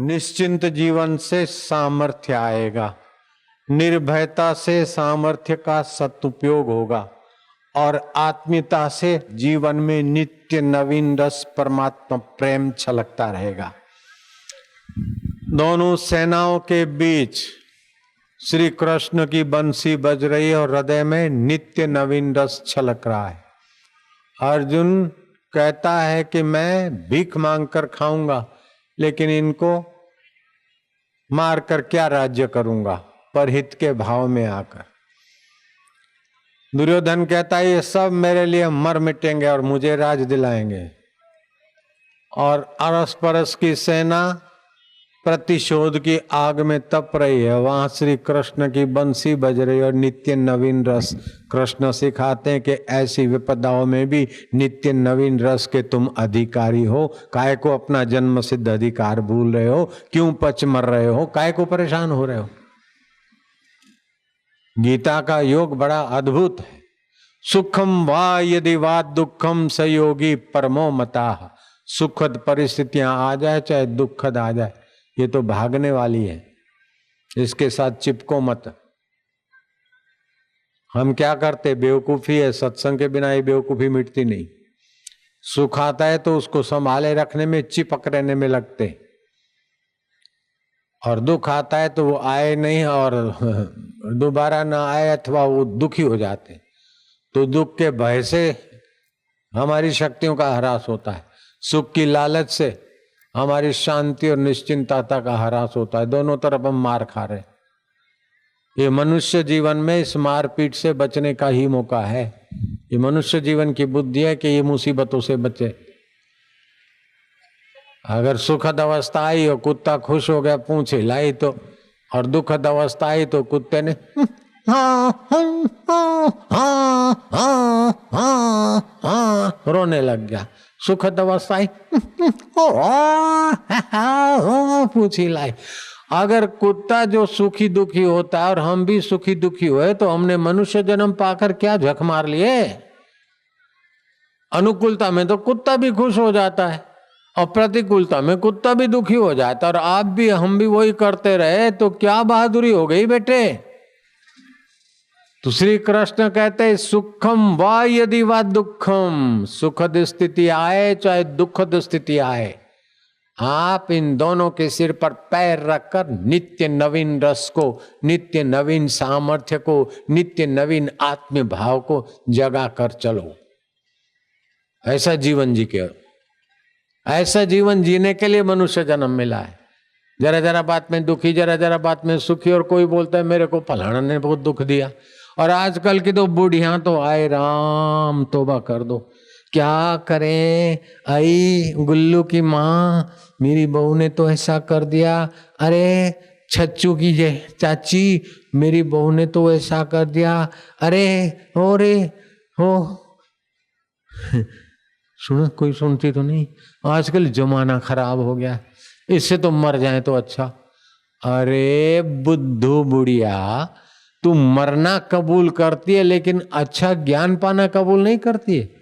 निश्चिंत जीवन से सामर्थ्य आएगा, निर्भयता से सामर्थ्य का सदुपयोग होगा और आत्मीयता से जीवन में नित्य नवीन रस परमात्मा प्रेम छलकता रहेगा। दोनों सेनाओं के बीच श्री कृष्ण की बंसी बज रही है और हृदय में नित्य नवीन रस छलक रहा है। अर्जुन कहता है कि मैं भीख मांगकर खाऊंगा, लेकिन इनको मारकर क्या राज्य करूंगा, परहित के भाव में आकर। दुर्योधन कहता है ये सब मेरे लिए मर मिटेंगे और मुझे राज दिलाएंगे। और अरस परस की सेना प्रतिशोध की आग में तप रही है, वहां श्री कृष्ण की बंसी बज रही है और नित्य नवीन रस। कृष्ण सिखाते हैं कि ऐसी विपदाओं में भी नित्य नवीन रस के तुम अधिकारी हो। काहे को अपना जन्म सिद्ध अधिकार भूल रहे हो? क्यों पच मर रहे हो? काहे को परेशान हो रहे हो? गीता का योग बड़ा अद्भुत है। सुखम वा यदि वा दुखम सयोगी परमो मता। सुखद परिस्थितियां आ जाए चाहे दुखद आ जाए, ये तो भागने वाली है, इसके साथ चिपको मत। हम क्या करते? बेवकूफी है, सत्संग के बिना ये बेवकूफी मिटती नहीं। सुख आता है तो उसको संभाले रखने में, चिपक रहने में लगते, और दुख आता है तो वो आए नहीं और दोबारा ना आए अथवा वो दुखी हो जाते। तो दुख के भय से हमारी शक्तियों का ह्रास होता है, सुख की लालच से हमारी शांति और निश्चिंतता का ह्रास होता है। दोनों तरफ हम मार खा रहे। ये मनुष्य जीवन में इस मारपीट से बचने का ही मौका है। ये मनुष्य जीवन की बुद्धि है कि ये मुसीबतों से बचे। अगर सुखद अवस्था आई और कुत्ता खुश हो गया, पूंछ हिलाई तो, और दुखद अवस्था आई तो कुत्ते ने रोने लग गया। सुखद अवस्था आई पूछ हिलाई। अगर कुत्ता जो सुखी दुखी होता है और हम भी सुखी दुखी हुए तो हमने मनुष्य जन्म पाकर क्या झक मार लिए? अनुकूलता में तो कुत्ता भी खुश हो जाता है और प्रतिकूलता में कुत्ता भी दुखी हो जाता है, और आप भी हम भी वही करते रहे तो क्या बहादुरी हो गई बेटे। तो श्री कृष्ण कहते हैं सुखम वा यदि वा दुखम, सुखद स्थिति आए चाहे दुखद स्थिति आए, आप इन दोनों के सिर पर पैर रखकर नित्य नवीन रस को, नित्य नवीन सामर्थ्य को, नित्य नवीन आत्म भाव को जगा कर चलो। ऐसा जीवन जी के, ऐसा जीवन जीने के लिए मनुष्य जन्म मिला है। जरा जरा बात में दुखी, जरा जरा बात में सुखी, और कोई बोलता है मेरे को फलाना ने बहुत दुख दिया। और आजकल की तो बूढ़ियां तो आए राम तौबा कर दो, क्या करें, आई गुल्लू की माँ मेरी बहू ने तो ऐसा कर दिया, अरे छच्चू की चाची मेरी बहू ने तो ऐसा कर दिया, अरे हो रे हो सुनो, कोई सुनती तो नहीं। आजकल जमाना खराब हो गया, इससे तो मर जाए तो अच्छा। अरे बुद्धू बुढ़िया, तू मरना कबूल करती है लेकिन अच्छा ज्ञान पाना कबूल नहीं करती है।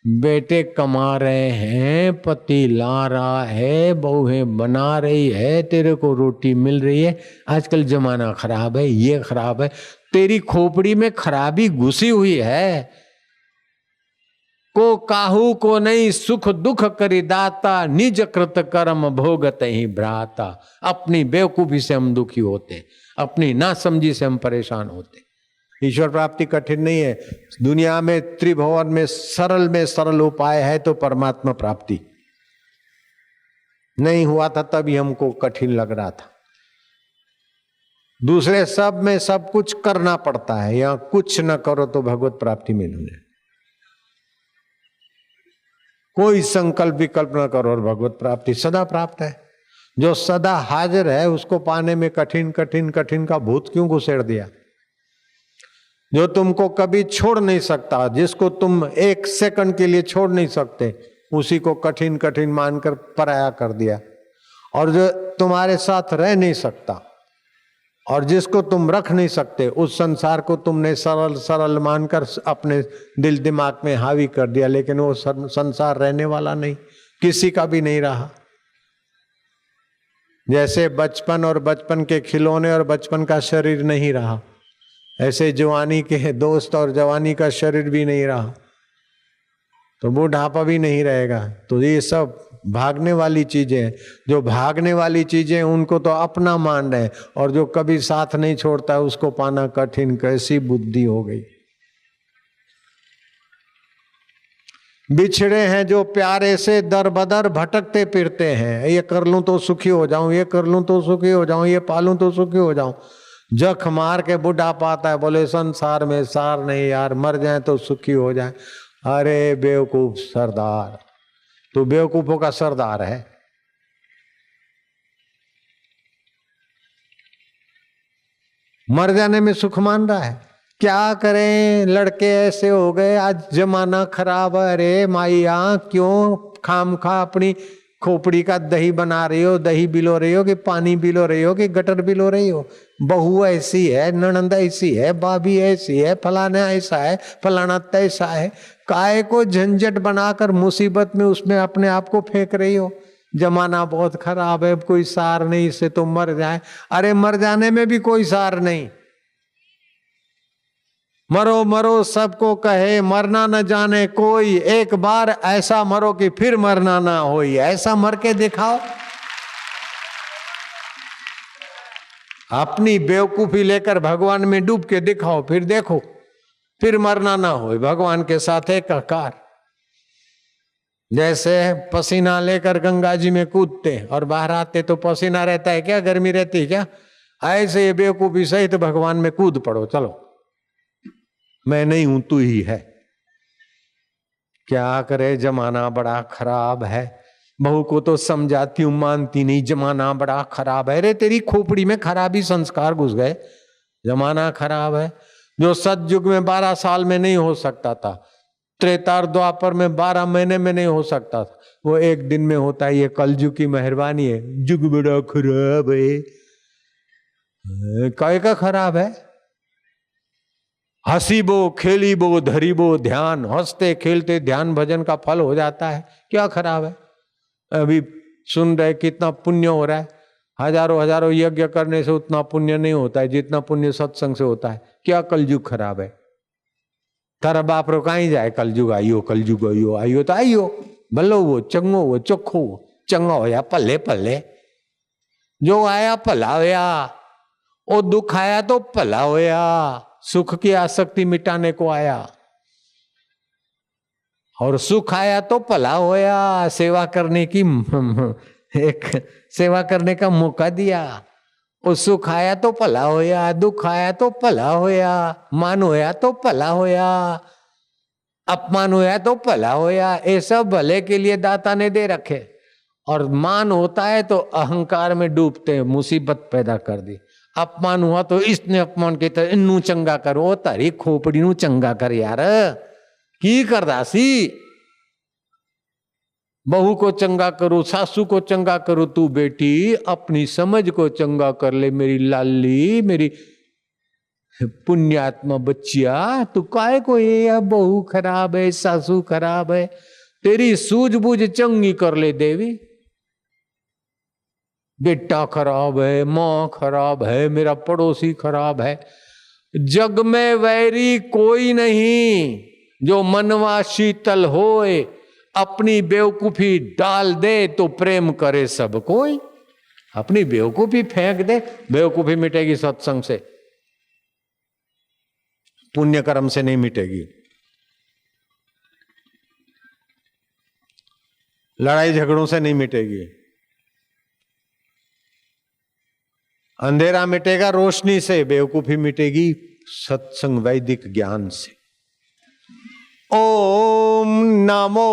बेटे कमा रहे हैं, पति ला रहा है, बहुएं बना रही है, तेरे को रोटी मिल रही है। आजकल जमाना खराब है, ये खराब है, तेरी खोपड़ी में खराबी घुसी हुई है। को काहू को नहीं सुख दुख करी दाता, निज कृत कर्म भोगत ही भ्राता। अपनी बेवकूफी से हम दुखी होते, अपनी नासमझी से हम परेशान होते। ईश्वर प्राप्ति कठिन नहीं है। दुनिया में त्रिभुवन में सरल उपाय है तो परमात्मा प्राप्ति नहीं हुआ था, तभी हमको कठिन लग रहा था। दूसरे सब में सब कुछ करना पड़ता है, या कुछ न करो तो भगवत प्राप्ति मिलू जाए। कोई संकल्प विकल्प न करो और भगवत प्राप्ति सदा प्राप्त है। जो सदा हाजिर है उसको पाने में कठिन कठिन कठिन का भूत क्यों घुसेड़ दिया? जो तुमको कभी छोड़ नहीं सकता, जिसको तुम एक सेकंड के लिए छोड़ नहीं सकते, उसी को कठिन कठिन मानकर पराया कर दिया। और जो तुम्हारे साथ रह नहीं सकता और जिसको तुम रख नहीं सकते, उस संसार को तुमने सरल सरल मानकर अपने दिल दिमाग में हावी कर दिया। लेकिन वो संसार रहने वाला नहीं, किसी का भी नहीं रहा। जैसे बचपन और बचपन के खिलौने और बचपन का शरीर नहीं रहा, ऐसे जवानी के दोस्त और जवानी का शरीर भी नहीं रहा, तो बुढ़ापा भी नहीं रहेगा। तो ये सब भागने वाली चीजें हैं। जो भागने वाली चीजें उनको तो अपना मान रहे, और जो कभी साथ नहीं छोड़ता उसको पाना कठिन। कैसी बुद्धि हो गई। बिछड़े हैं जो प्यारे से दर बदर भटकते फिरते हैं, ये कर लूं तो सुखी हो जाऊं, ये कर लूं तो सुखी हो जाऊं, ये पालूं तो सुखी हो जाऊं। जख मार के बुढ़ा पाता है, बोले संसार में सार नहीं यार, मर जाए तो सुखी हो जाए। अरे बेवकूफ सरदार, तू बेवकूफों का सरदार है। मर जाने में सुख मान रहा है। क्या करें, लड़के ऐसे हो गए, आज जमाना खराब है। अरे माइया क्यों खाम खा अपनी खोपड़ी का दही बना रही हो, दही बिलो रही हो कि पानी बिलो रही हो कि गटर बिलो रही हो। बहू ऐसी है, ननंद ऐसी है, भाभी ऐसी है, फलाना ऐसा है, फलाना तैसा है। काय को झंझट बनाकर मुसीबत में उसमें अपने आप को फेंक रही हो। जमाना बहुत खराब है, कोई सार नहीं, इससे तो मर जाए। अरे मर जाने में भी कोई सार नहीं। मरो मरो सबको कहे, मरना न जाने कोई, एक बार ऐसा मरो कि फिर मरना ना होई। ऐसा मर के दिखाओ। अपनी बेवकूफी लेकर भगवान में डूब के दिखाओ, फिर देखो, फिर मरना ना हो। भगवान के साथ एकाकार। जैसे पसीना लेकर गंगा जी में कूदते और बाहर आते तो पसीना रहता है क्या, गर्मी रहती है क्या? ऐसे ये बेवकूफी सहित भगवान में कूद पड़ो। चलो, मैं नहीं हूं, तू ही है। क्या करे, जमाना बड़ा खराब है। बहू को तो समझाती हूं, मानती नहीं। जमाना बड़ा खराब है। अरे तेरी खोपड़ी में खराबी संस्कार घुस गए। जमाना खराब है। जो सतयुग में 12 साल में नहीं हो सकता था, त्रेता और द्वापर में 12 महीने में नहीं हो सकता था, वो एक दिन में होता है। ये कलयुग की मेहरबानी है। जुग बड़ा खराब है। काय का खराब है? हसीबो खेलीबो धरीबो ध्यान, हंसते खेलते ध्यान भजन का फल हो जाता है। क्या खराब है? अभी सुन रहे कितना पुण्य हो रहा है। हजारों हजारों यज्ञ करने से उतना पुण्य नहीं होता है जितना पुण्य सत्संग से होता है। क्या कलयुग खराब है? तारा बाप रो कहीं जाए, कलयुग आइयो, कलयुग आइयो, आइयो तो आइयो, भलो वो चंगो वो चोखो चंगा होया पल्ले पल्ले। जो आया भला होया, वो दुख आया तो भला होया। सुख की आसक्ति मिटाने को आया और सुख आया तो भला होया। सेवा करने की एक सेवा करने का मौका दिया। वो सुख आया तो भला होया, दुख आया तो भला होया, मान होया तो भला होया, अपमान होया तो भला होया। ये सब भले के लिए दाता ने दे रखे। और मान होता है तो अहंकार में डूबते हैं, मुसीबत पैदा कर दी। अपमान हुआ तो इसने अपमान किया, इनू चंगा करो, तारी खोपड़ी नू चंगा कर यार। की कर दासी? बहू को चंगा करो, सासू को चंगा करो, तू बेटी अपनी समझ को चंगा कर ले। मेरी लाली, मेरी पुण्यात्मा बच्चिया, तू काय को ये बहू खराब है, सासू खराब है, तेरी सूझबूझ चंगी कर ले देवी। बेटा खराब है, मां खराब है, मेरा पड़ोसी खराब है। जग में वैरी कोई नहीं, जो मनवा शीतल होए, अपनी बेवकूफी डाल दे तो प्रेम करे सब कोई। अपनी बेवकूफी फेंक दे, बेवकूफी मिटेगी सत्संग से, पुण्य कर्म से नहीं मिटेगी। लड़ाई झगड़ों से नहीं मिटेगी। अंधेरा मिटेगा रोशनी से, बेवकूफी मिटेगी सत्संग वैदिक ज्ञान से। ओम नमो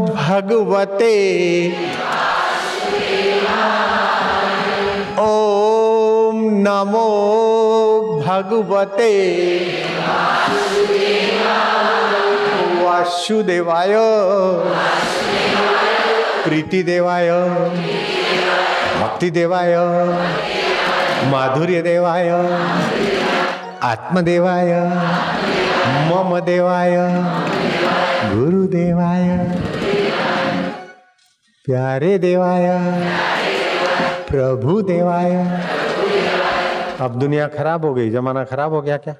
भगवते, ओम नमो भगवते वासुदेवाय, प्रीति देवाय, भक्ति देवाय, माधुर्य देवाय, आत्मदेवाय, मम देवाय, गुरुदेवाय, प्यारे देवाय, प्रभु देवाय। अब दुनिया खराब हो गई, जमाना खराब हो गया क्या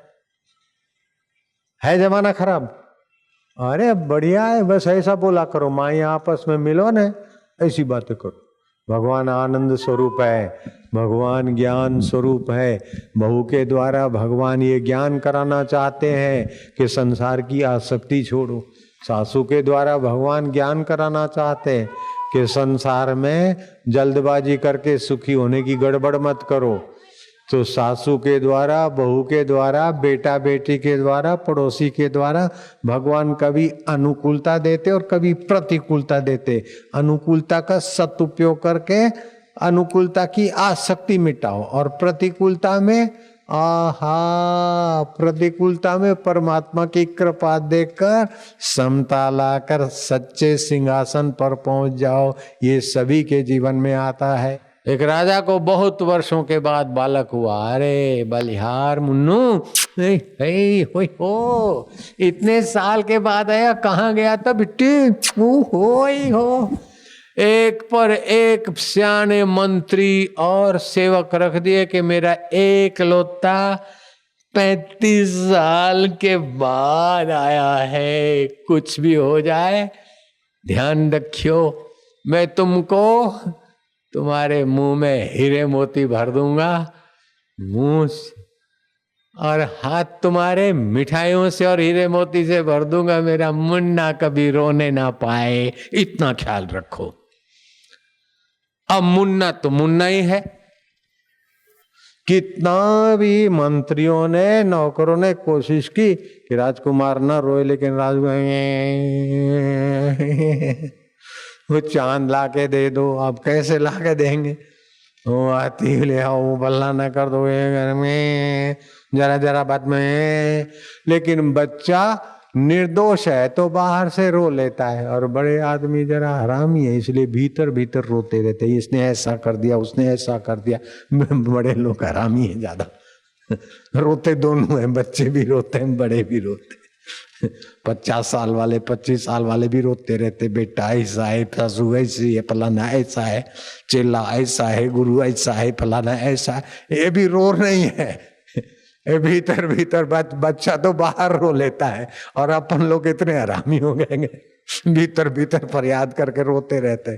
है? जमाना खराब? अरे बढ़िया है, बस ऐसा बोला करो, माँ आपस में मिलो न, ऐसी बातें करो। भगवान आनंद स्वरूप है, भगवान ज्ञान स्वरूप है। बहू के द्वारा भगवान ये ज्ञान कराना चाहते हैं कि संसार की आसक्ति छोड़ो। सासू के द्वारा भगवान ज्ञान कराना चाहते हैं कि संसार में जल्दबाजी करके सुखी होने की गड़बड़ मत करो। तो सासू के द्वारा, बहू के द्वारा, बेटा बेटी के द्वारा, पड़ोसी के द्वारा भगवान कभी अनुकूलता देते और कभी प्रतिकूलता देते। अनुकूलता का सदुपयोग करके अनुकूलता की आसक्ति मिटाओ, और प्रतिकूलता में प्रतिकूलता में परमात्मा की कृपा देकर समता लाकर सच्चे सिंहासन पर पहुंच जाओ। ये सभी के जीवन में आता है। एक राजा को बहुत वर्षों के बाद बालक हुआ। अरे बलिहार मुन्नू, हो इतने साल के बाद आया, कहाँ गया था बिट्टी? हो एक पर एक सियाने मंत्री और सेवक रख दिए कि मेरा एक लौता 35 साल के बाद आया है। कुछ भी हो जाए ध्यान रखियो, मैं तुमको तुम्हारे मुंह में हीरे मोती भर दूंगा, मुंह और हाथ तुम्हारे मिठाइयों से और हीरे मोती से भर दूंगा। मेरा मुन्ना कभी रोने ना पाए, इतना ख्याल रखो। अब मुन्ना तो मुन्ना ही है। कितना भी मंत्रियों ने, नौकरों ने कोशिश की कि राजकुमार ना रोए, लेकिन वो चांद ला के दे दो। अब कैसे ला के देंगे? वो आती ले आओ, बल्ला ना कर दो घर में, जरा जरा बात में। लेकिन बच्चा निर्दोष है तो बाहर से रो लेता है, और बड़े आदमी जरा हरामी है, इसलिए भीतर भीतर रोते रहते हैं। इसने ऐसा कर दिया, उसने ऐसा कर दिया। बड़े लोग हरामी है ज्यादा, रोते दोनों हैं, बच्चे भी रोते हैं, बड़े भी रोते हैं। 50 साल वाले, 25 साल वाले भी रोते रहते, बेटा ऐसा है, सासू ऐसी है, फलाना ऐसा है, चेला ऐसा है, गुरु ऐसा है, फलाना ऐसा है। ये भी रो नहीं है, ये भीतर भीतर बच्चा तो बाहर रो लेता है, और अपन लोग इतने हरामी हो गए, भीतर भीतर फरियाद करके रोते रहते।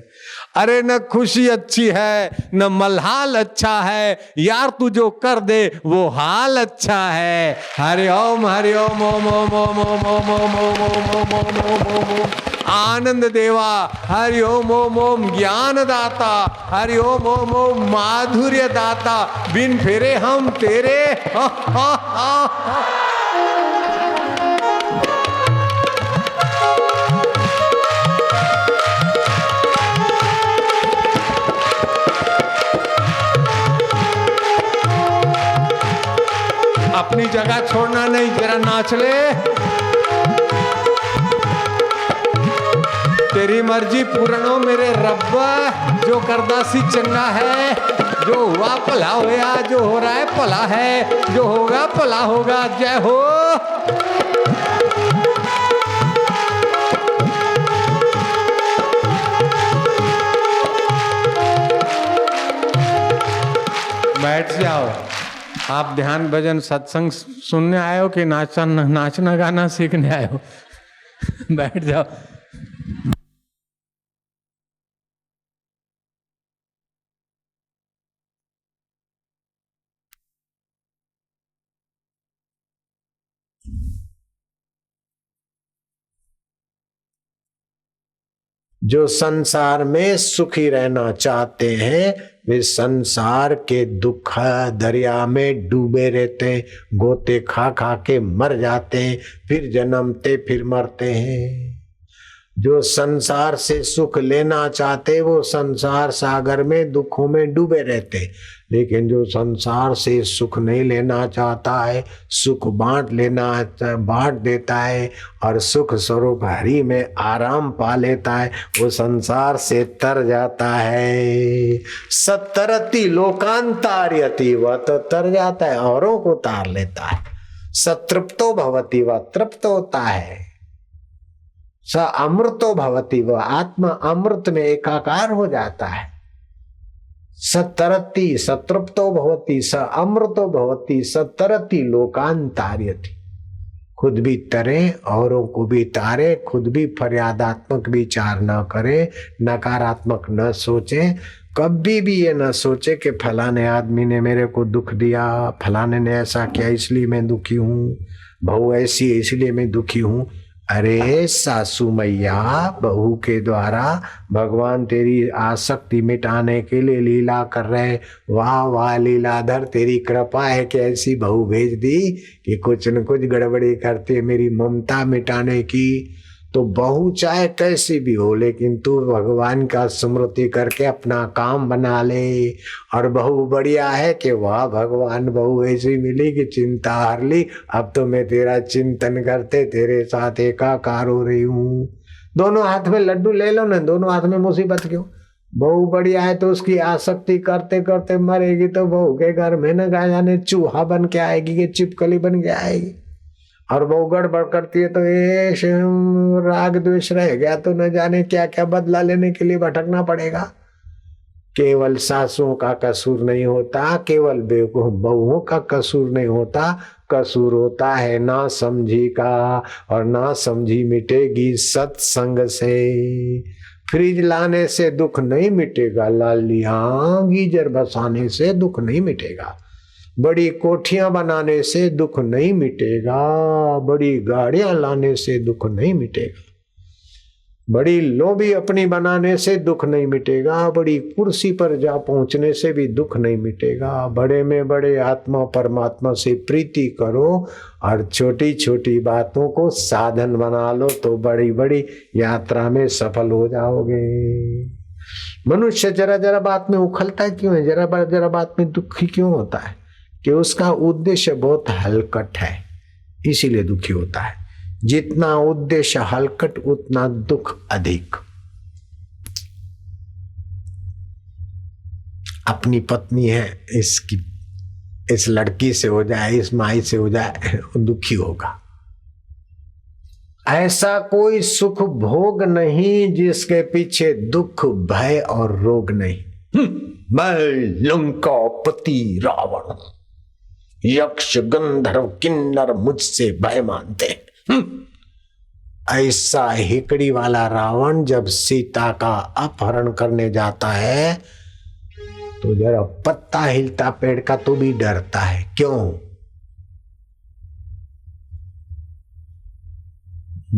अरे न खुशी अच्छी है, न मलहाल अच्छा है, यार तू जो कर दे वो हाल अच्छा है। हरि ओम हरि ओम ओम ओम ओम ओम ओम ओम ओम ओम ओम ओम। आनंद देवा हरि ओम ओम ओम। ज्ञान दाता हरि ओम ओम ओम। माधुर्य दाता बिन फेरे हम तेरे। अपनी जगह छोड़ना नहीं, जरा नाच ले। तेरी मर्जी पूर्ण मेरे रब्बा, जो करदा सी चंगा है। जो हुआ भला होया, जो हो रहा है भला है, जो होगा भला होगा। जय हो। बैठ जाओ। आप ध्यान भजन सत्संग सुनने आए हो कि नाचना गाना सीखने आए हो? बैठ जाओ। जो संसार में सुखी रहना चाहते हैं वे संसार के दुख दरिया में डूबे रहते, गोते खा खा के मर जाते हैं, फिर जन्मते फिर मरते हैं। जो संसार से सुख लेना चाहते वो संसार सागर में दुखों में डूबे रहते, लेकिन जो संसार से सुख नहीं लेना चाहता है, सुख बांट देता है और सुख स्वरूप हरि में आराम पा लेता है, वो संसार से तर जाता है। सतरति लोकांतार्यति, वह तो तर जाता है, औरों को तार लेता है। सतृप्तो भवति, वह तृप्त होता है। स अमृतो भवति, वह आत्मा अमृत में एकाकार हो जाता है। सतरति सतृप्तो भवति स अमृतो भवति सतरति लोकांतार्यति। खुद भी तरे, औरों को भी तारे, खुद भी फरियादात्मक विचार न करे, नकारात्मक न सोचे, कभी भी ये न सोचे कि फलाने आदमी ने मेरे को दुख दिया, फलाने ने ऐसा किया इसलिए मैं दुखी हूँ, बहू ऐसी है इसलिए मैं दुखी हूँ। अरे सासू मैया, बहू के द्वारा भगवान तेरी आसक्ति मिटाने के लिए लीला कर रहे। वाह वाह लीलाधर, तेरी कृपा है कि ऐसी बहू भेज दी कि कुछ न कुछ गड़बड़ी करते मेरी ममता मिटाने की। तो बहू चाहे कैसी भी हो, लेकिन तू भगवान का स्मृति करके अपना काम बना ले। और बहू बढ़िया है कि वाह भगवान, बहू ऐसी मिली कि चिंता हार ली, अब तो मैं तेरा चिंतन करते तेरे साथ एकाकार हो रही हूँ। दोनों हाथ में लड्डू ले लो ना, दोनों हाथ में मुसीबत क्यों। बहू बढ़िया है तो उसकी आसक्ति करते करते मरेगी तो बहू के घर में न जाने चूहा बन के आएगी कि चिपकली बन के आएगी। और वो गड़बड़ करती है तो ये राग द्वेष रह गया तो न जाने क्या क्या बदला लेने के लिए भटकना पड़ेगा। केवल सासुओं का कसूर नहीं होता, केवल बेवकूफ बहुओं का कसूर नहीं होता, कसूर होता है ना समझी का, और ना समझी मिटेगी सत्संग से। फ्रिज लाने से दुख नहीं मिटेगा लाली, हाँ गीजर बसाने से दुख नहीं मिटेगा, बड़ी कोठियां बनाने से दुख नहीं मिटेगा, बड़ी गाड़ियां लाने से दुख नहीं मिटेगा, बड़ी लोभी अपनी बनाने से दुख नहीं मिटेगा, बड़ी कुर्सी पर जा पहुंचने से भी दुख नहीं मिटेगा। बड़े में बड़े आत्मा परमात्मा से प्रीति करो और छोटी छोटी बातों को साधन बना लो तो बड़ी बड़ी यात्रा में सफल हो जाओगे। मनुष्य जरा जरा बात में उखलता क्यों है, जरा जरा बात में दुखी क्यों होता है? कि उसका उद्देश्य बहुत हलकट है, इसीलिए दुखी होता है। जितना उद्देश्य हलकट उतना दुख अधिक। अपनी पत्नी है, इसकी इस लड़की से हो जाए, इस माई से हो जाए, दुखी होगा। ऐसा कोई सुख भोग नहीं जिसके पीछे दुख भय और रोग नहीं। मैं लंकापति रावण, यक्ष गंधर्व किन्नर मुझसे भय मानते हैं। ऐसा हिकड़ी वाला रावण जब सीता का अपहरण करने जाता है तो जरा पत्ता हिलता पेड़ का तो भी डरता है। क्यों?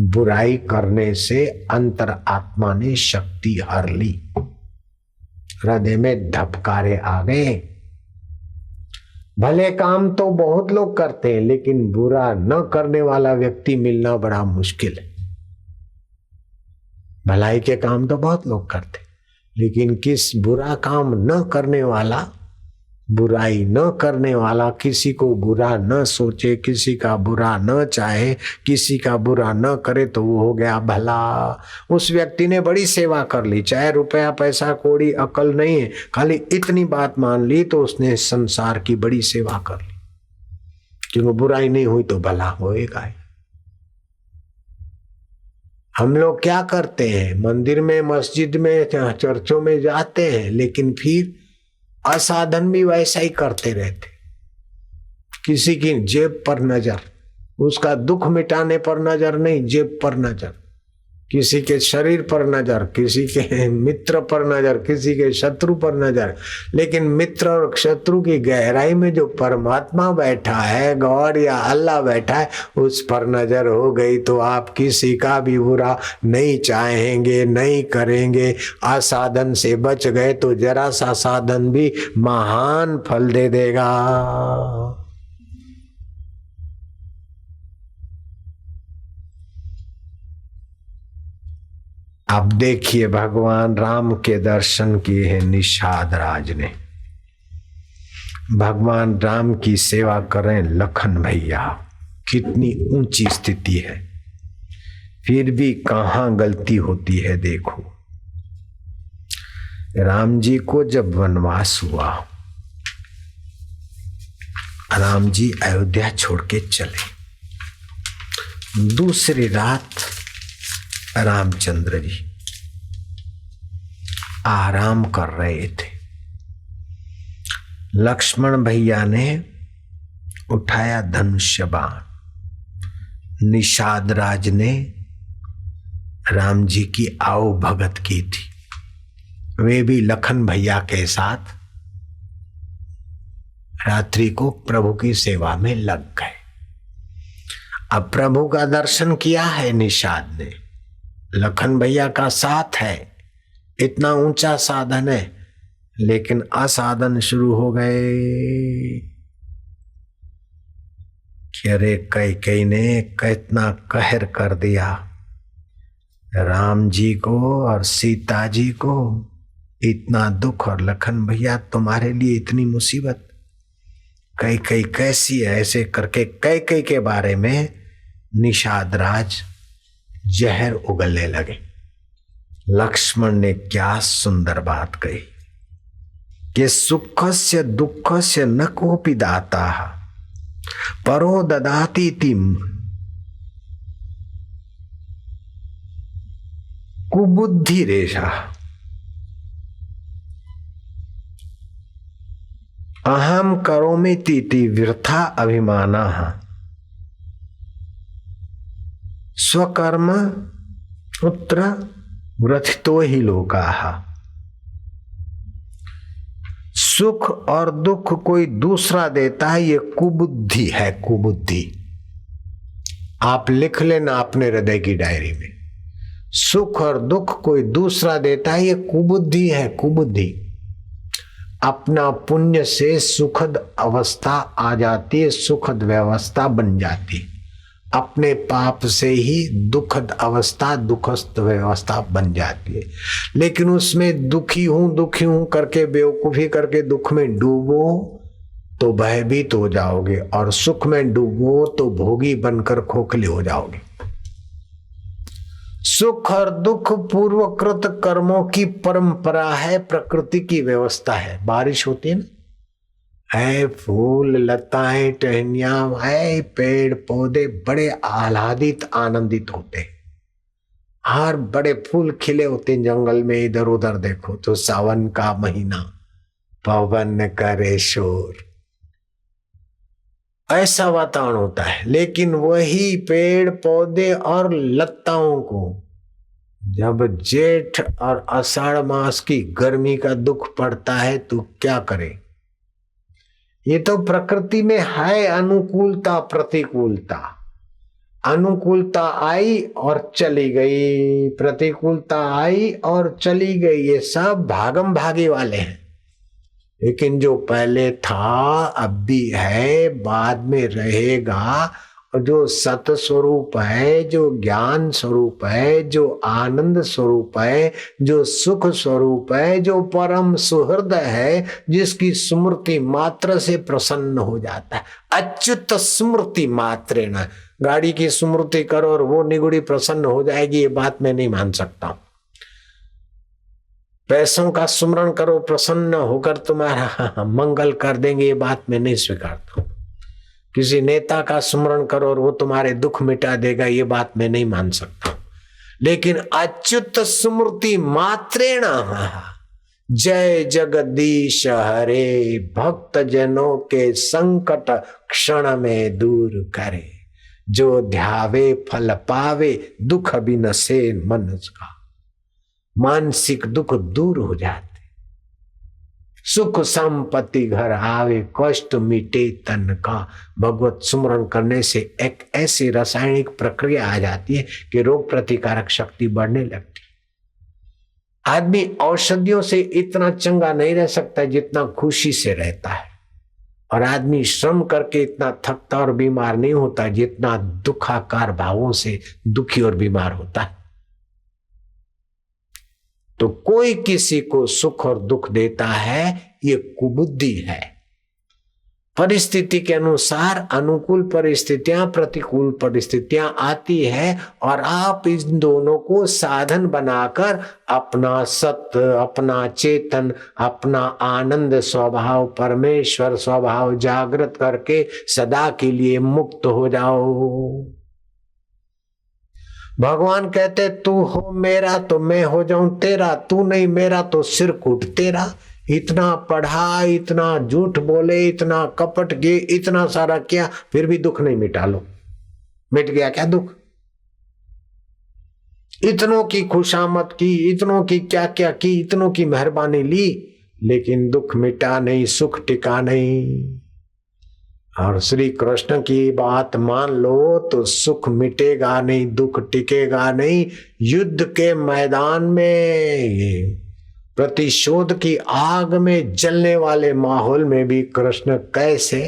बुराई करने से अंतर आत्मा ने शक्ति हर ली, हृदय में धपकारे आ गए। भले काम तो बहुत लोग करते हैं, लेकिन बुरा न करने वाला व्यक्ति मिलना बड़ा मुश्किल है। भलाई के काम तो बहुत लोग करते, लेकिन किस बुरा काम न करने वाला, बुराई न करने वाला, किसी को बुरा न सोचे, किसी का बुरा न चाहे, किसी का बुरा न करे तो वो हो गया भला। उस व्यक्ति ने बड़ी सेवा कर ली, चाहे रुपया पैसा कौड़ी अकल नहीं है, खाली इतनी बात मान ली तो उसने संसार की बड़ी सेवा कर ली। क्योंकि बुराई नहीं हुई तो भला होएगा। हम लोग क्या करते हैं, मंदिर में मस्जिद में चर्चों में जाते हैं, लेकिन फिर असाधन भी वैसा ही करते रहते। किसी की जेब पर नजर, उसका दुख मिटाने पर नजर नहीं, जेब पर नजर, किसी के शरीर पर नजर, किसी के मित्र पर नजर, किसी के शत्रु पर नजर। लेकिन मित्र और शत्रु की गहराई में जो परमात्मा बैठा है, गॉड या अल्लाह बैठा है, उस पर नजर हो गई तो आप किसी का भी बुरा नहीं चाहेंगे, नहीं करेंगे। असाधन से बच गए तो जरा सा साधन भी महान फल दे देगा। अब देखिए, भगवान राम के दर्शन किए हैं निषाद राज ने, भगवान राम की सेवा करें लखन भैया, कितनी ऊंची स्थिति है, फिर भी कहां गलती होती है। देखो, राम जी को जब वनवास हुआ, राम जी अयोध्या छोड़ के चले। दूसरी रात रामचंद्र जी आराम कर रहे थे। लक्ष्मण भैया ने उठाया धनुष्य बाण, निषाद राज ने राम जी की आओ भगत की थी, वे भी लखन भैया के साथ रात्रि को प्रभु की सेवा में लग गए। अब प्रभु का दर्शन किया है निषाद ने, लखन भैया का साथ है, इतना ऊंचा साधन है, लेकिन असाधन शुरू हो गए कि अरे कैकेयी ने कितना कहर कर दिया राम जी को और सीता जी को, इतना दुख, और लखन भैया तुम्हारे लिए इतनी मुसीबत, कैकेयी कैसी है, ऐसे करके कैकेयी के बारे में निषाद राज जहर उगलने लगे। लक्ष्मण ने क्या सुंदर बात कही कि सुखस्य दुःखस्य न कोपि दाता परो ददाति तिम कुबुद्धि रेशा अहम करोमि तीति वृथा अभिमाना स्वकर्म उत्तर ग्रथितो ही लोकाः। सुख और दुख कोई दूसरा देता है, ये कुबुद्धि है, कुबुद्धि। आप लिख लेना अपने हृदय की डायरी में, सुख और दुख कोई दूसरा देता है, ये कुबुद्धि है, कुबुद्धि। अपना पुण्य से सुखद अवस्था आ जाती है, सुखद व्यवस्था बन जाती है, अपने पाप से ही दुखद अवस्था, दुखस्त व्यवस्था बन जाती है। लेकिन उसमें दुखी हूं करके, बेवकूफी करके दुख में डूबो तो भयभीत हो जाओगे, और सुख में डूबो तो भोगी बनकर खोखले हो जाओगे। सुख और दुख पूर्वकृत कर्मों की परंपरा है, प्रकृति की व्यवस्था है। बारिश होती है ना, है फूल लताएं टहनियां, है पेड़ पौधे बड़े आह्लादित आनंदित होते, हर बड़े फूल खिले होते जंगल में, इधर उधर देखो तो सावन का महीना, पवन करे शोर, ऐसा वातावरण होता है। लेकिन वही पेड़ पौधे और लताओं को जब जेठ और आषाढ़ मास की गर्मी का दुख पड़ता है तो क्या करें? ये तो प्रकृति में है अनुकूलता प्रतिकूलता। अनुकूलता आई और चली गई, प्रतिकूलता आई और चली गई, ये सब भागम भागी वाले हैं। लेकिन जो पहले था, अब भी है, बाद में रहेगा, और जो सत स्वरूप है, जो ज्ञान स्वरूप है, जो आनंद स्वरूप है, जो सुख स्वरूप है, जो परम सुहृद है, जिसकी स्मृति मात्र से प्रसन्न हो जाता है। अच्युत स्मृति मात्रेण, गाड़ी की स्मृति करो और वो निगुड़ी प्रसन्न हो जाएगी, ये बात मैं नहीं मान सकता। पैसों का सुमरण करो, प्रसन्न होकर तुम्हारा मंगल कर देंगे, ये बात मैं नहीं स्वीकारता। किसी नेता का सुमरण करो और वो तुम्हारे दुख मिटा देगा, ये बात मैं नहीं मान सकता। लेकिन अच्युत स्मृति मात्रेण जय जगदीश हरे, भक्त जनों के संकट क्षण में दूर करे, जो ध्यावे फल पावे, दुख बिनसे मन का। मानसिक दुख दूर हो जाते, सुख संपत्ति घर आवे, कष्ट मिटे तन का। भगवत सुमरण करने से एक ऐसी रासायनिक प्रक्रिया आ जाती है कि रोग प्रतिकारक शक्ति बढ़ने लगती। आदमी औषधियों से इतना चंगा नहीं रह सकता जितना खुशी से रहता है, और आदमी श्रम करके इतना थकता और बीमार नहीं होता जितना दुखाकार भावों से दुखी और बीमार होता है। तो कोई किसी को सुख और दुख देता है, ये कुबुद्धि है। परिस्थिति के अनुसार अनुकूल परिस्थितियां, प्रतिकूल परिस्थितियां आती है, और आप इन दोनों को साधन बनाकर अपना सत्य, अपना चेतन, अपना आनंद स्वभाव, परमेश्वर स्वभाव जागृत करके सदा के लिए मुक्त हो जाओ। भगवान कहते तू हो मेरा तो मैं हो जाऊं तेरा, तू नहीं मेरा तो सिर कूट तेरा। इतना पढ़ा, इतना झूठ बोले, इतना कपट किए, इतना सारा किया, फिर भी दुख नहीं मिटा लो। मिट गया क्या दुख? इतनों की खुशामद की, इतनों की क्या क्या की, इतनों की मेहरबानी ली, लेकिन दुख मिटा नहीं, सुख टिका नहीं। और श्री कृष्ण की बात मान लो तो सुख मिटेगा नहीं, दुख टिकेगा नहीं। युद्ध के मैदान में, प्रतिशोध की आग में जलने वाले माहौल में भी कृष्ण कैसे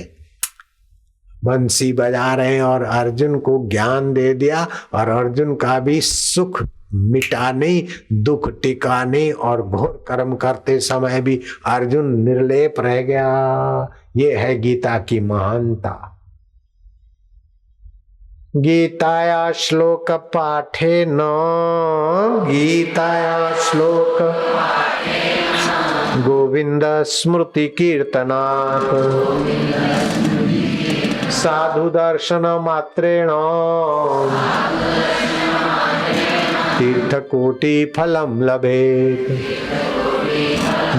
बंसी बजा रहे हैं और अर्जुन को ज्ञान दे दिया, और अर्जुन का भी सुख मिटा नहीं, दुख टिका नहीं, और घोर कर्म करते समय भी अर्जुन निर्लेप रह गया। ये है गीता की महानता। गीताया श्लोक पाठे न, गीताया श्लोक गोविंद स्मृति कीर्तनात्, साधु दर्शन मात्रेण तीर्थ कोटि फलम लभेत।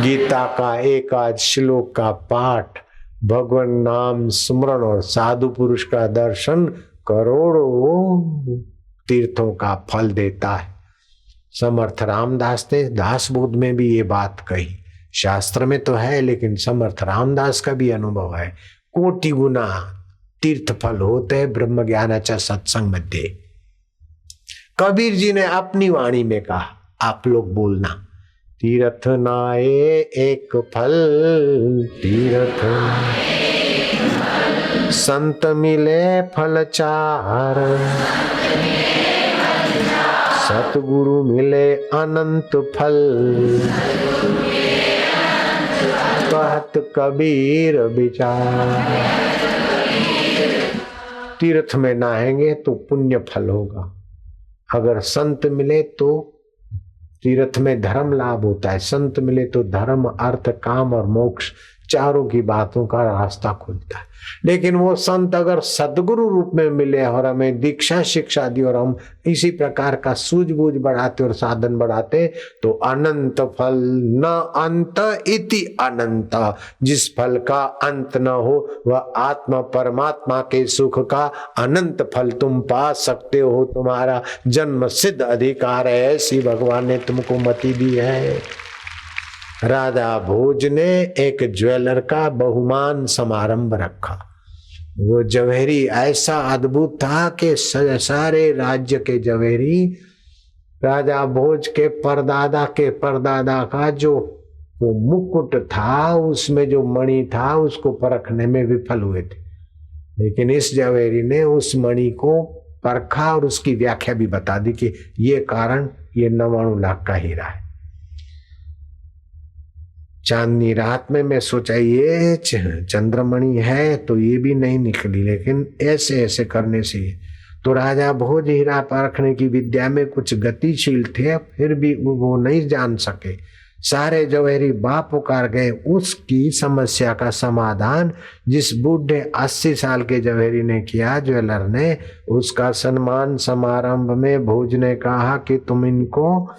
गीता का एक आध श्लोक का पाठ, भगवान नाम स्मरण और साधु पुरुष का दर्शन करोड़ों तीर्थों का फल देता है। समर्थ रामदास ने दासबोध में भी ये बात कही। शास्त्र में तो है, लेकिन समर्थ रामदास का भी अनुभव है। कोटि गुना तीर्थ फल होते हैं ब्रह्म ज्ञानाच्या सत्संग मध्ये। कबीर जी ने अपनी वाणी में कहा, आप लोग बोलना, तीर्थ नाए एक फल, तीर्थ संत मिले फल चार, सतगुरु मिले अनंत फल, कहत कबीर विचार। तीर्थ में नहाएंगे तो पुण्य फल होगा, अगर संत मिले तो तीर्थ में धर्म लाभ होता है, संत मिले तो धर्म, अर्थ, काम और मोक्ष चारों की बातों का रास्ता खुलता है। लेकिन वो संत अगर सदगुरु रूप में मिले और हमें दीक्षा शिक्षा दी और हम इसी प्रकार का सूझबूझ बढ़ाते और साधन बढ़ाते, तो अनंत फल, न अंत इति अनंत, जिस फल का अंत न हो वह आत्मा परमात्मा के सुख का अनंत फल तुम पा सकते हो। तुम्हारा जन्म सिद्ध अधिकार है, ऐसी भगवान ने तुमको मति दी है। राजा भोज ने एक ज्वेलर का बहुमान समारंभ रखा। वो जवेरी ऐसा अद्भुत था कि सारे राज्य के जवेरी राजा भोज के परदादा का जो वो मुकुट था, उसमें जो मणि था, उसको परखने में विफल हुए थे। लेकिन इस जवेरी ने उस मणि को परखा और उसकी व्याख्या भी बता दी कि ये कारण ये 99 लाख का हीरा है। चांदनी रात में मैं सोचा ये चंद्रमणि है तो ये भी नहीं निकली, लेकिन ऐसे ऐसे करने से तो राजा भोज हीरा परखने की विद्या में कुछ गतिशील थे, फिर भी वो नहीं जान सके। सारे जवेरी बाप पुकार गए। उसकी समस्या का समाधान जिस बूढ़े 80 साल के जवेरी ने किया, ज्वेलर ने, उसका सम्मान समारंभ में भोज ने कहा कि तुम इनको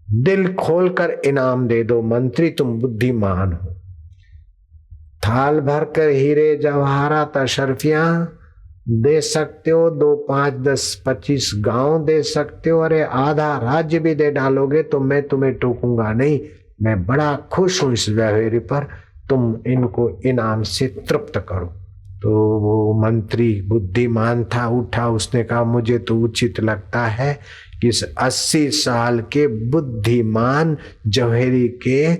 दिल खोलकर इनाम दे दो, मंत्री तुम बुद्धिमान हो। थाल भरकर हीरे जवाहरात अशरफियां दे सकते हो, 2, 5, 10, 25 गांव दे सकते हो, अरे आधा राज्य भी दे डालोगे तो मैं तुम्हें टोकूंगा नहीं। मैं बड़ा खुश हूं इस व्यवहार पर, तुम इनको इनाम से तृप्त करो। तो वो मंत्री बुद्धिमान था, उठा, उसने कहा मुझे तो उचित लगता है कि इस 80 साल के बुद्धिमान जवेरी के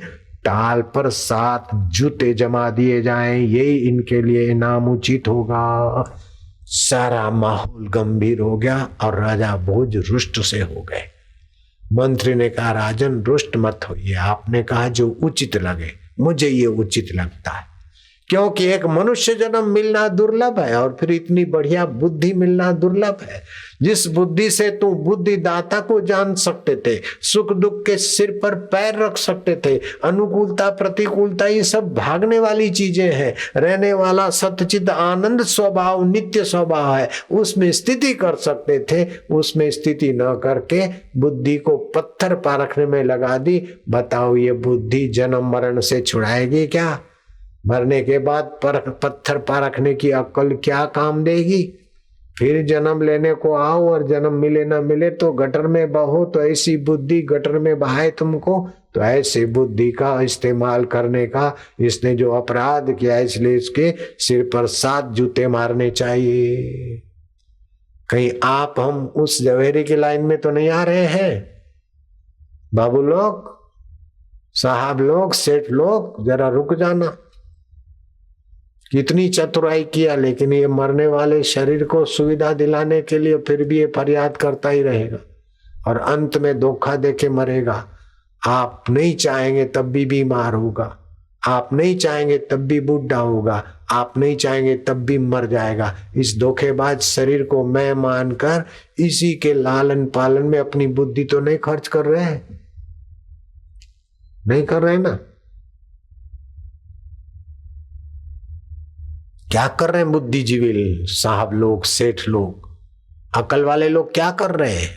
टाल पर 7 जूते जमा दिए जाएं, यही इनके लिए इनाम उचित होगा। सारा माहौल गंभीर हो गया और राजा भोज रुष्ट से हो गए। मंत्री ने कहा राजन रुष्ट मत होइए, आपने कहा जो उचित लगे, मुझे ये उचित लगता है, क्योंकि एक मनुष्य जन्म मिलना दुर्लभ है और फिर इतनी बढ़िया बुद्धि मिलना दुर्लभ है। जिस बुद्धि से तू बुद्धिदाता को जान सकते थे, सुख दुख के सिर पर पैर रख सकते थे, अनुकूलता प्रतिकूलता ये सब भागने वाली चीजें हैं। रहने वाला सतचित आनंद स्वभाव नित्य स्वभाव है, उसमें स्थिति कर सकते थे। उसमें स्थिति न करके बुद्धि को पत्थर पारखने में लगा दी। बताओ ये बुद्धि जन्म मरण से छुड़ाएगी क्या? मरने के बाद पत्थर पारखने की अक्ल क्या काम देगी? फिर जन्म लेने को आओ और जन्म मिले ना मिले तो गटर में बहो, तो ऐसी बुद्धि गटर में बहाए तुमको। तो ऐसे बुद्धि का इस्तेमाल करने का, इसने जो अपराध किया इसलिए इसके सिर पर 7 जूते मारने चाहिए। कहीं आप हम उस जवेरी की लाइन में तो नहीं आ रहे हैं? बाबू लोग, साहब लोग, सेठ लोग, जरा रुक जाना। कितनी चतुराई किया, लेकिन ये मरने वाले शरीर को सुविधा दिलाने के लिए फिर भी ये फरियाद करता ही रहेगा और अंत में धोखा देके मरेगा। आप नहीं चाहेंगे तब भी बीमार होगा, आप नहीं चाहेंगे तब भी बूढ़ा होगा, आप नहीं चाहेंगे तब भी मर जाएगा। इस धोखेबाज शरीर को मैं मानकर इसी के लालन पालन में अपनी बुद्धि तो नहीं खर्च कर रहे हैं? नहीं कर रहे ना? क्या कर रहे हैं बुद्धिजीवी साहब लोग, सेठ लोग, अकल वाले लोग क्या कर रहे हैं?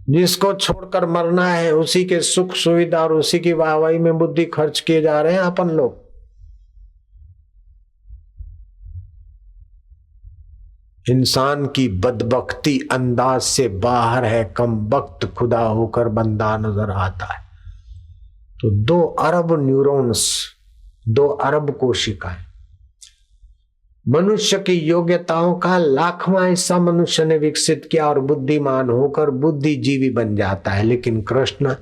जिसको छोड़कर मरना है उसी के सुख सुविधा और उसी की वाहवाही में बुद्धि खर्च किए जा रहे हैं अपन लोग। इंसान की बदबख्ती अंदाज से बाहर है, कम वक्त खुदा होकर बंदा नजर आता है। तो 2 अरब न्यूरॉन्स, 2 अरब कोशिकाएं, मनुष्य की योग्यताओं का लाखवां हिस्सा मनुष्य ने विकसित किया और बुद्धिमान होकर बुद्धिजीवी बन जाता है। लेकिन कृष्ण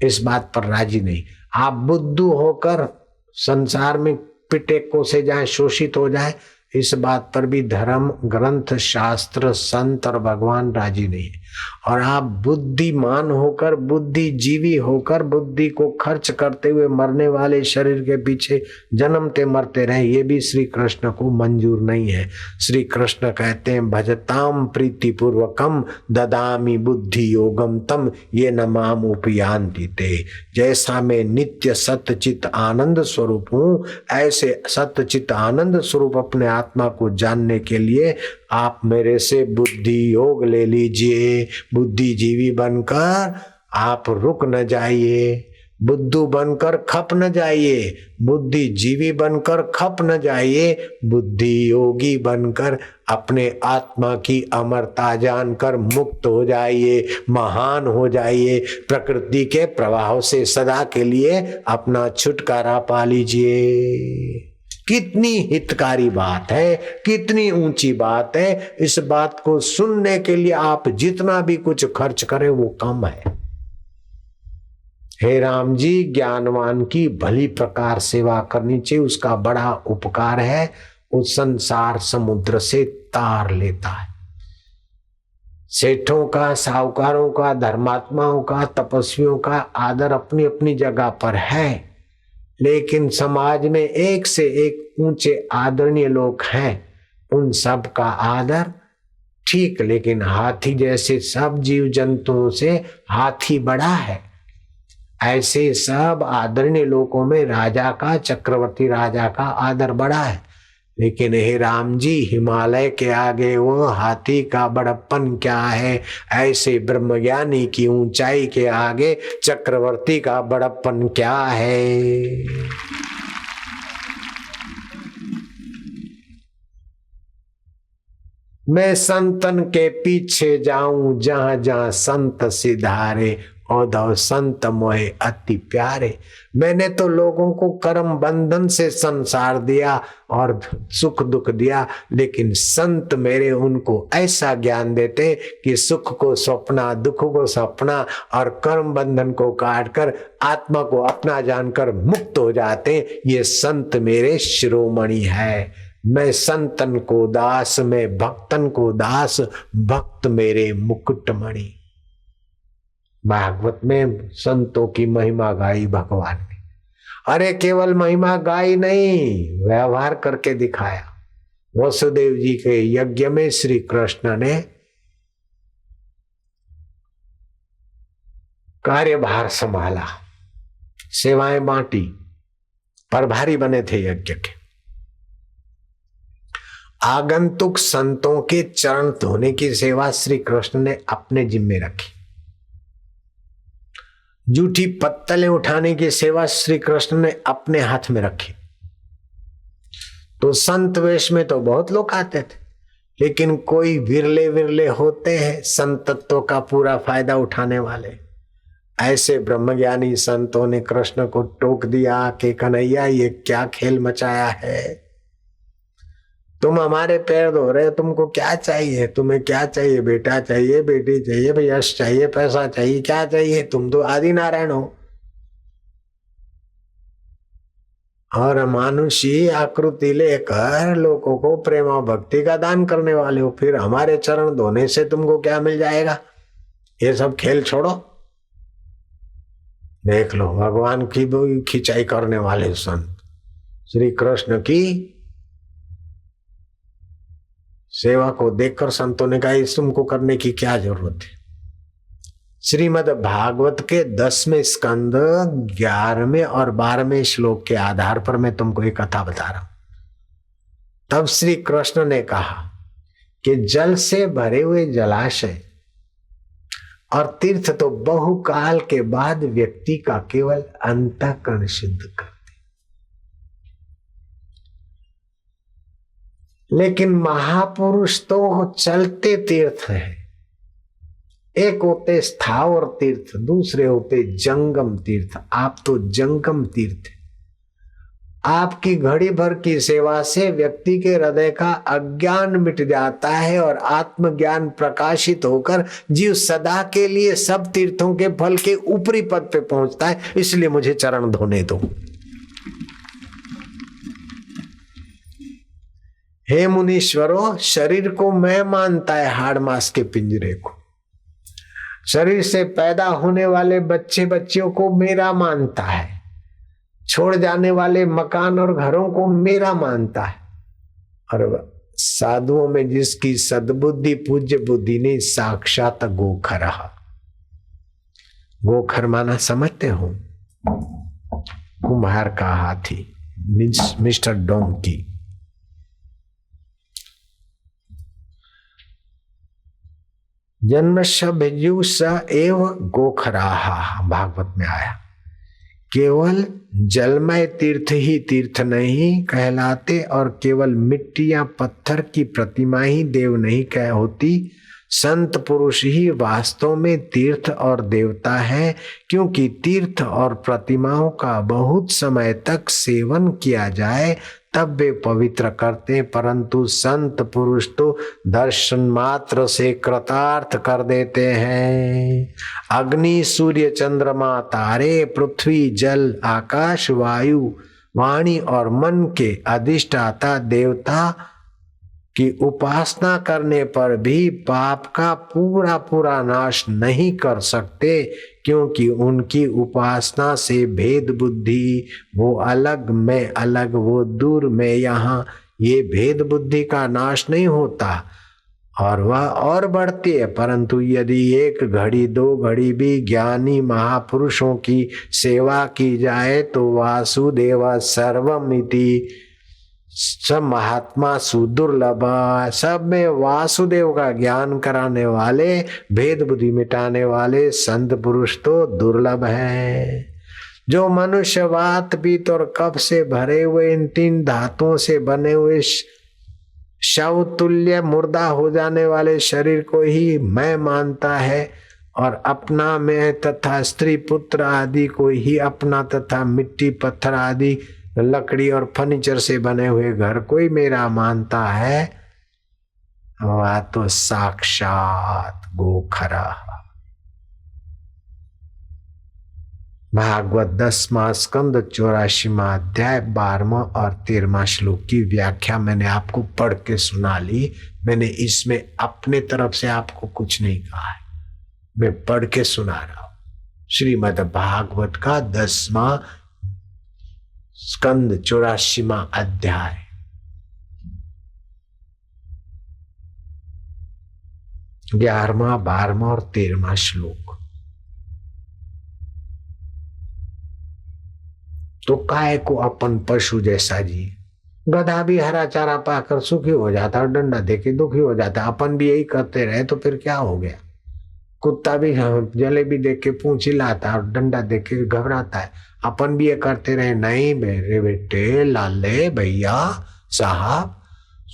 इस बात पर राजी नहीं। आप बुद्धू होकर संसार में पिटे कोसे जाए, शोषित हो जाए, इस बात पर भी धर्म ग्रंथ शास्त्र संत और भगवान राजी नहीं है। और आप बुद्धिमान होकर बुद्धिजीवी होकर बुद्धि को खर्च करते हुए मरने वाले शरीर के पीछे जन्मते मरते रहे, ये भी श्री कृष्ण को मंजूर नहीं है। श्री कृष्ण कहते हैं भजताम प्रीति पूर्वकम ददामी बुद्धि योगम तम ये न माम उपयांति ते। जैसा मैं नित्य सतचित आनंद स्वरूप हूँ, ऐसे सतचित आनंद स्वरूप अपने आत्मा को जानने के लिए आप मेरे से बुद्धि योग ले लीजिए। बुद्धिजीवी बनकर आप रुक न जाइए, बुद्धू बनकर खप न जाइए, बुद्धिजीवी बनकर खप न जाइए, बुद्धि योगी बनकर अपने आत्मा की अमरता जानकर मुक्त हो जाइए, महान हो जाइए। प्रकृति के प्रवाह से सदा के लिए अपना छुटकारा पा लीजिए। कितनी हितकारी बात है, कितनी ऊंची बात है। इस बात को सुनने के लिए आप जितना भी कुछ खर्च करें वो कम है। हे राम जी, ज्ञानवान की भली प्रकार सेवा करनी चाहिए, उसका बड़ा उपकार है। उस संसार समुद्र से तार लेता है। सेठों का, साहूकारों का, धर्मात्माओं का, तपस्वियों का आदर अपनी अपनी जगह पर है, लेकिन समाज में एक से एक ऊंचे आदरणीय लोग हैं। उन सब का आदर ठीक, लेकिन हाथी जैसे सब जीव जंतुओं से हाथी बड़ा है। ऐसे सब आदरणीय लोगों में राजा का, चक्रवर्ती राजा का आदर बड़ा है। लेकिन हे राम जी, हिमालय के आगे वो हाथी का बड़प्पन क्या है? ऐसे ब्रह्मज्ञानी की ऊंचाई के आगे चक्रवर्ती का बड़प्पन क्या है? मैं संतन के पीछे जाऊं जहां जहां संत सिधारे, औधव संत मोहे अति प्यारे। मैंने तो लोगों को कर्म बंधन से संसार दिया और सुख दुख दिया, लेकिन संत मेरे उनको ऐसा ज्ञान देते कि सुख को सपना, दुख को सपना और कर्म बंधन को काट कर आत्मा को अपना जानकर मुक्त हो जाते। ये संत मेरे शिरोमणि है। मैं संतन को दास, मैं भक्तन को दास, भक्त मेरे मुकुटमणि। भागवत में संतों की महिमा गाई भगवान ने। अरे केवल महिमा गाई नहीं, व्यवहार करके दिखाया। वसुदेव जी के यज्ञ में श्री कृष्ण ने कार्यभार संभाला, सेवाएं बांटी, प्रभारी बने थे यज्ञ के। आगंतुक संतों के चरण धोने की सेवा श्री कृष्ण ने अपने जिम्मे रखी। जूठी पत्तलें उठाने की सेवा श्री कृष्ण ने अपने हाथ में रखी। तो संत वेश में तो बहुत लोग आते थे, लेकिन कोई विरले विरले होते हैं संतत्व का पूरा फायदा उठाने वाले। ऐसे ब्रह्मज्ञानी संतों ने कृष्ण को टोक दिया कि कन्हैया ये क्या खेल मचाया है, तुम हमारे पैर धो रहे हो, तुमको क्या चाहिए, तुम्हें क्या चाहिए, बेटा चाहिए, बेटी चाहिए, यश चाहिए, पैसा चाहिए, क्या चाहिए, तुम तो आदि नारायण हो और मानुषी आकृति लेकर लोगों को प्रेम और भक्ति का दान करने वाले हो, फिर हमारे चरण धोने से तुमको क्या मिल जाएगा। ये सब खेल छोड़ो, देख लो भगवान की खिंचाई करने वाले संत श्री कृष्ण की सेवा को देखकर संतों ने कहा इस तुमको करने की क्या जरूरत है। श्रीमद् भागवत के 10वें स्कंद 11वें और 12वें श्लोक के आधार पर मैं तुमको एक कथा बता रहा हूं। तब श्री कृष्ण ने कहा कि जल से भरे हुए जलाशय और तीर्थ तो बहुकाल के बाद व्यक्ति का केवल अंतःकरण शुद्ध करते, लेकिन महापुरुष तो चलते तीर्थ हैं। एक होते स्थावर तीर्थ, दूसरे होते जंगम तीर्थ। आप तो जंगम तीर्थ। आपकी घड़ी भर की सेवा से व्यक्ति के हृदय का अज्ञान मिट जाता है और आत्मज्ञान प्रकाशित होकर जीव सदा के लिए सब तीर्थों के फल के ऊपरी पद पे पहुंचता है। इसलिए मुझे चरण धोने दो। हे मुनीश्वरों, शरीर को मैं मानता है हाड़ मांस के पिंजरे को, शरीर से पैदा होने वाले बच्चे बच्चियों को मेरा मानता है, छोड़ जाने वाले मकान और घरों को मेरा मानता है। और साधुओं में जिसकी सद्बुद्धि पूज्य बुद्धि ने साक्षात गोखर। गोखर माना समझते हो, कुम्हार का हाथी, मिस्टर डोंकी। जन्मश भिजु स एव गोखराहा, भागवत में आया। केवल जलमय तीर्थ ही तीर्थ नहीं कहलाते और केवल मिट्टी या पत्थर की प्रतिमा ही देव नहीं कह होती। संत पुरुष ही वास्तव में तीर्थ और देवता है, क्योंकि तीर्थ और प्रतिमाओं का बहुत समय तक सेवन किया जाए तब वे पवित्र करते, परंतु संत पुरुष तो दर्शन मात्र से कृतार्थ कर देते हैं। अग्नि, सूर्य, चंद्रमा, तारे, पृथ्वी, जल, आकाश, वायु, वाणी और मन के अधिष्ठाता देवता की उपासना करने पर भी पाप का पूरा पूरा नाश नहीं कर सकते, क्योंकि उनकी उपासना से भेद बुद्धि, वो अलग मैं अलग, वो दूर मैं यहाँ, ये भेद बुद्धि का नाश नहीं होता और वह और बढ़ती है। परंतु यदि एक घड़ी दो घड़ी भी ज्ञानी महापुरुषों की सेवा की जाए तो वासुदेव सर्वमिति, सब महात्मा सुदुर्लभ, सब में वासुदेव का ज्ञान कराने वाले, भेद बुद्धि मिटाने वाले संत पुरुष तो दुर्लभ है। जो मनुष्य वात पित्त और कफ से भरे हुए इन 3 धातुओं से बने हुए शव तुल्य मुर्दा हो जाने वाले शरीर को ही मैं मानता है और अपना मैं तथा स्त्री पुत्र आदि को ही अपना तथा मिट्टी पत्थर आदि लकड़ी और फर्नीचर से बने हुए घर कोई मेरा मानता है, वह तो साक्षात गोखरा। भागवत 10वां स्कंद 84वां अध्याय 12वां और 13वां श्लोक की व्याख्या मैंने आपको पढ़ के सुना ली। मैंने इसमें अपने तरफ से आपको कुछ नहीं कहा है, मैं पढ़ के सुना रहा हूं। श्रीमद् भागवत का 10वां स्कंद 84वां अध्याय। 11वां 12वां और 13वां श्लोक। तो काय को अपन पशु जैसा जी। गधा भी हरा चारा पाकर सुखी हो जाता और डंडा देके दुखी हो जाता। अपन भी यही करते रहे तो फिर क्या हो गया। कुत्ता भी जलेबी देख के पूंछ हिलाता और डंडा देख के घबराता है। अपन भी ये करते रहे। नहीं मेरे बेटे, लाले, भैया, साहब,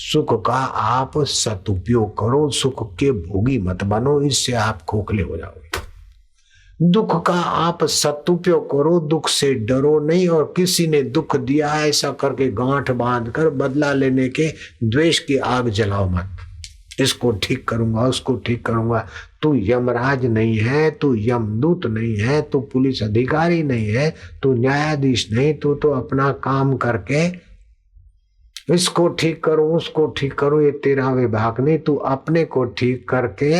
सुख का आप सदुपयोग करो, सुख के भोगी मत बनो, इससे आप खोखले हो जाओगे। दुख का आप सदुपयोग करो, दुख से डरो नहीं। और किसी ने दुख दिया ऐसा करके गांठ बांध कर बदला लेने के द्वेष की आग जलाओ मत। इसको ठीक करूंगा, उसको ठीक करूंगा। तू यमराज नहीं है, तू यमदूत नहीं है, तू पुलिस अधिकारी नहीं है, तू न्यायाधीश नहीं। तू तो अपना काम करके इसको ठीक करूं, उसको ठीक करूं, ये तेरा विभाग नहीं। तू अपने को ठीक करके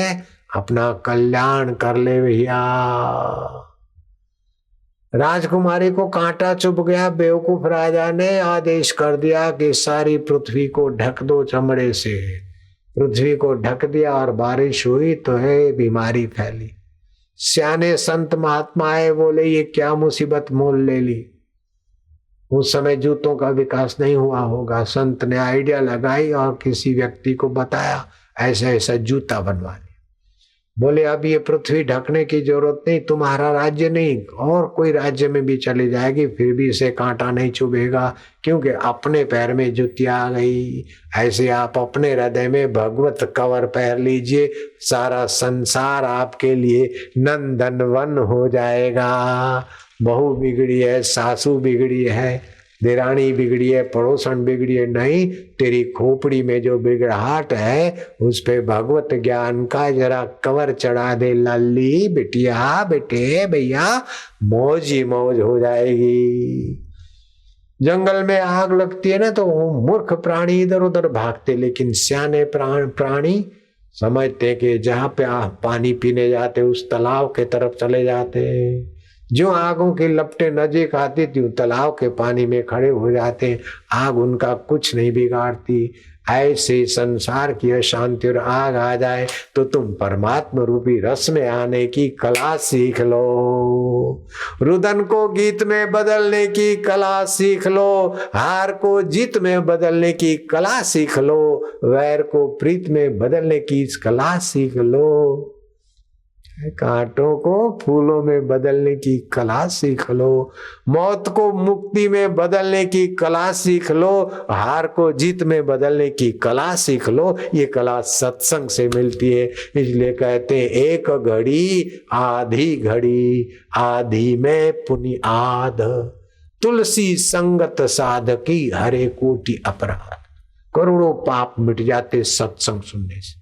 अपना कल्याण कर ले भैया। राजकुमारी को कांटा चुभ गया। बेवकूफ राजा ने आदेश कर दिया कि सारी पृथ्वी को ढक दो चमड़े से। पृथ्वी को ढक दिया और बारिश हुई तो है बीमारी फैली। सियाने संत महात्मा आए, बोले ये क्या मुसीबत मोल ले ली। उस समय जूतों का विकास नहीं हुआ होगा। संत ने आइडिया लगाई और किसी व्यक्ति को बताया ऐसा ऐसा जूता बनवा। बोले अब ये पृथ्वी ढकने की जरूरत नहीं, तुम्हारा राज्य नहीं और कोई राज्य में भी चली जाएगी फिर भी इसे कांटा नहीं चुभेगा, क्योंकि अपने पैर में जुतिया आ गई। ऐसे आप अपने हृदय में भगवत कवर पहन लीजिए, सारा संसार आपके लिए नंदनवन हो जाएगा। बहू बिगड़ी है, सासू बिगड़ी है, देरानी बिगड़ी है, पड़ोसन बिगड़ी है, नहीं, तेरी खोपड़ी में जो बिगड़ाहट है उस पे भगवत ज्ञान का जरा कवर चढ़ा दे लल्ली, बिटिया, बेटे, भैया, मौज ही मौज हो जाएगी। जंगल में आग लगती है ना तो मूर्ख प्राणी इधर उधर भागते, लेकिन सियाने प्राणी समझते कि जहां पे पानी पीने जाते उस तालाब के तरफ चले जाते। जो आगों की लपटें नजीक आती थी तालाब के पानी में खड़े हो जाते। आग उनका कुछ नहीं बिगाड़ती। ऐसे संसार की अशांति और आग आ जाए तो तुम परमात्मा रूपी रस में आने की कला सीख लो। रुदन को गीत में बदलने की कला सीख लो, हार को जीत में बदलने की कला सीख लो, वैर को प्रीत में बदलने की कला सीख लो, कांटों को फूलों में बदलने की कला सीख लो, मौत को मुक्ति में बदलने की कला सीख लो, हार को जीत में बदलने की कला सीख लो। ये कला सत्संग से मिलती है। इसलिए कहते हैं एक घड़ी आधी घड़ी, आधी में पुनि आध, तुलसी संगत साधकी हरे कोटि अपराध। करोड़ों पाप मिट जाते सत्संग सुनने से।